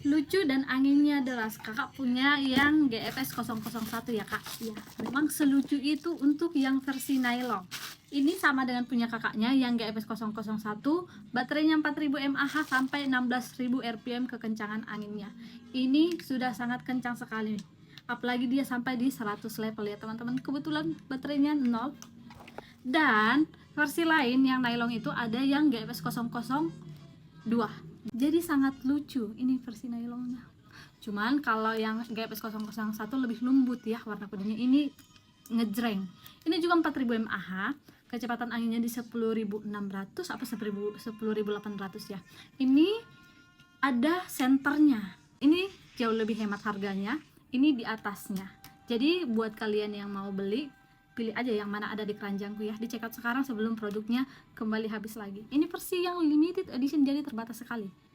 lucu dan anginnya deras. Kakak punya yang GFS 001 ya kak. Ya, memang selucu itu untuk yang versi nylon. Ini sama dengan punya kakaknya yang GFS 001, baterainya 4000 mAh sampai 16.000 rpm kekencangan anginnya. Ini sudah sangat kencang sekali, apalagi dia sampai di 100 level ya teman-teman. Kebetulan baterainya 0. Dan versi lain yang nylon itu ada yang GFS 002. Jadi sangat lucu ini versi nylonnya. Cuman kalau yang GFS 001 lebih lembut ya warna kuningnya, ini ngejreng. Ini juga 4000 mAh, kecepatan anginnya di 10.600 apa 10.800 ya. Ini ada senternya. Ini jauh lebih hemat harganya. Ini di atasnya. Jadi buat kalian yang mau beli, pilih aja yang mana ada di keranjangku ya. Di check out sekarang sebelum produknya kembali habis lagi. Ini versi yang limited edition, jadi terbatas sekali.